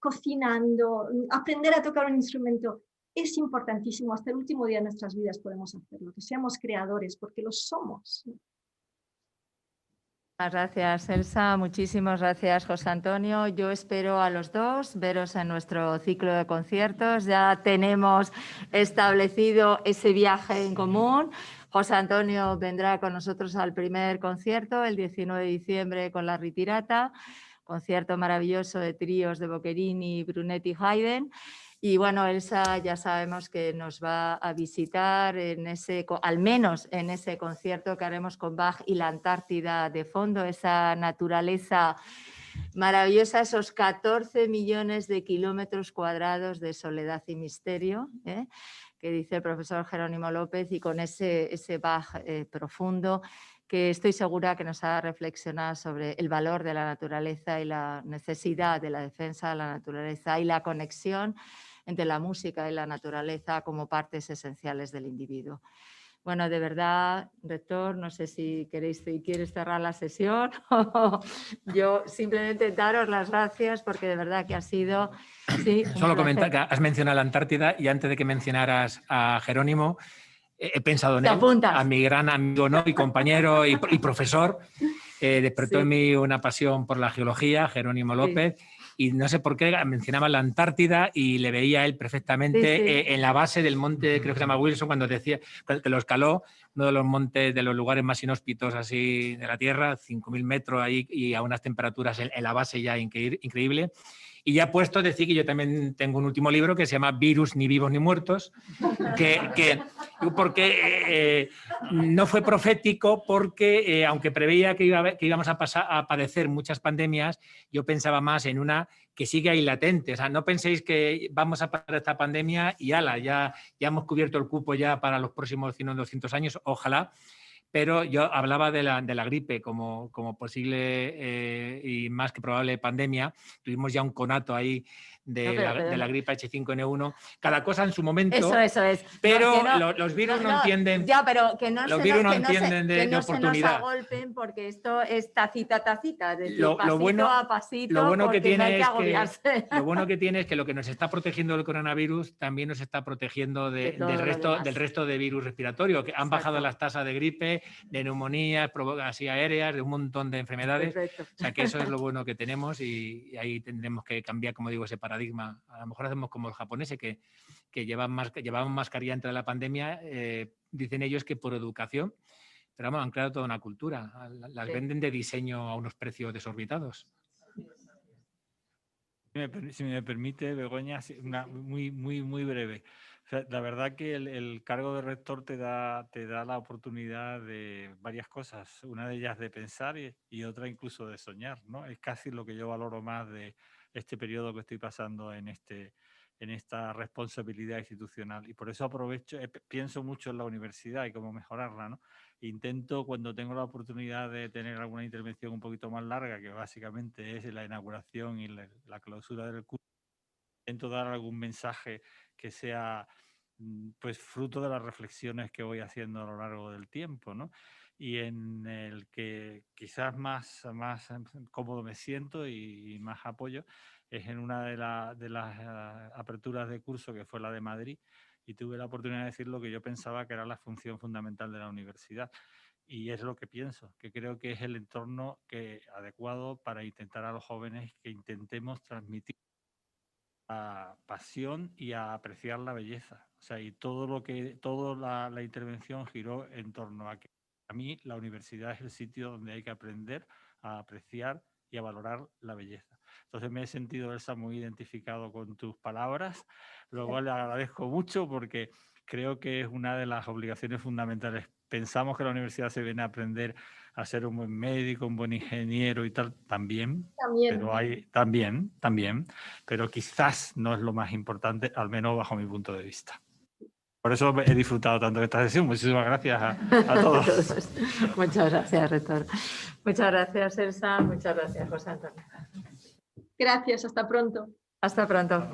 cocinando, aprender a tocar un instrumento. Es importantísimo, hasta el último día de nuestras vidas podemos hacerlo, que seamos creadores, porque lo somos. Muchas gracias, Elsa. Muchísimas gracias, José Antonio. Yo espero a los dos veros en nuestro ciclo de conciertos. Ya tenemos establecido ese viaje en común. José Antonio vendrá con nosotros al primer concierto, el 19 de diciembre, con La Ritirata, concierto maravilloso de tríos de Boccherini, Brunetti y Haydn. Y bueno, Elsa ya sabemos que nos va a visitar al menos en ese concierto que haremos con Bach y la Antártida de fondo, esa naturaleza maravillosa, esos 14 millones de kilómetros cuadrados de soledad y misterio, que dice el profesor Jerónimo López, y con ese Bach profundo, que estoy segura que nos hará reflexionar sobre el valor de la naturaleza y la necesidad de la defensa de la naturaleza y la conexión entre la música y la naturaleza como partes esenciales del individuo. Bueno, de verdad, rector, no sé si quieres cerrar la sesión. Yo simplemente daros las gracias porque de verdad que ha sido... Sí, solo comentar que has mencionado la Antártida y antes de que mencionaras a Jerónimo, he pensado en él, a mi gran amigo, ¿no?, y compañero y profesor. Despertó en mí una pasión por la geología, Jerónimo López. y no sé por qué mencionaba la Antártida y le veía a él perfectamente Sí, sí. en la base del monte, creo que se llama Wilson, cuando decía que lo escaló, uno de los montes, de los lugares más inhóspitos así de la Tierra, 5.000 metros ahí y a unas temperaturas en la base ya increíble. Y ya puesto decir que yo también tengo un último libro que se llama Virus, ni vivos ni muertos, porque no fue profético, porque aunque preveía que íbamos a padecer muchas pandemias, yo pensaba más en una que sigue ahí latente. O sea, no penséis que vamos a parar esta pandemia y ala, ya hemos cubierto el cupo ya para los próximos 100 o 200 años, ojalá. Pero yo hablaba de la gripe como posible y más que probable pandemia. Tuvimos ya un conato ahí de la gripe H5N1. Cada cosa en su momento. Eso es. Pero los virus no entienden. Ya, pero que no los se virus nos, no que entienden que de no se nos oportunidad. agolpen, porque esto es tacita. Es decir, Lo pasito bueno- a pasito, Lo bueno que porque no hay tiene que es agobiarse. lo bueno que tiene es que lo que nos está protegiendo del coronavirus también nos está protegiendo De todo del lo demás. resto de virus respiratorios, que han Exacto. bajado las tasas de gripe, de neumonías, así aéreas, de un montón de enfermedades. Perfecto. O sea que eso es lo bueno que tenemos y ahí tendremos que cambiar, como digo, ese paradigma. A lo mejor hacemos como los japoneses que llevaban mascarilla entre la pandemia, dicen ellos que por educación, pero vamos, han creado toda una cultura. Las Sí. venden de diseño a unos precios desorbitados. Si me permite, Begoña, una muy breve. O sea, la verdad que el cargo de rector te da la oportunidad de varias cosas. Una de ellas de pensar y otra incluso de soñar, ¿no? Es casi lo que yo valoro más de este periodo que estoy pasando en esta responsabilidad institucional. Y por eso pienso mucho en la universidad y cómo mejorarla, ¿no? Intento, cuando tengo la oportunidad de tener alguna intervención un poquito más larga, que básicamente es la inauguración y la clausura del curso, intento dar algún mensaje que sea pues fruto de las reflexiones que voy haciendo a lo largo del tiempo, ¿no? Y en el que quizás más cómodo me siento y más apoyo es en una de las aperturas de curso, que fue la de Madrid, y tuve la oportunidad de decir lo que yo pensaba que era la función fundamental de la universidad. Y es lo que pienso, que creo que es el entorno adecuado para intentar a los jóvenes que intentemos transmitir a pasión y a apreciar la belleza. O sea, y toda la intervención giró en torno a que a mí la universidad es el sitio donde hay que aprender a apreciar y a valorar la belleza. Entonces me he sentido, Elsa, muy identificado con tus palabras, lo cual le agradezco mucho porque creo que es una de las obligaciones fundamentales. Pensamos que la universidad se viene a aprender a ser un buen médico, un buen ingeniero y tal, también. Pero hay también, pero quizás no es lo más importante, al menos bajo mi punto de vista. Por eso he disfrutado tanto de esta sesión. Muchísimas gracias a todos. Muchas gracias, rector. Muchas gracias, Elsa. Muchas gracias, José Antonio. Gracias, hasta pronto. Hasta pronto.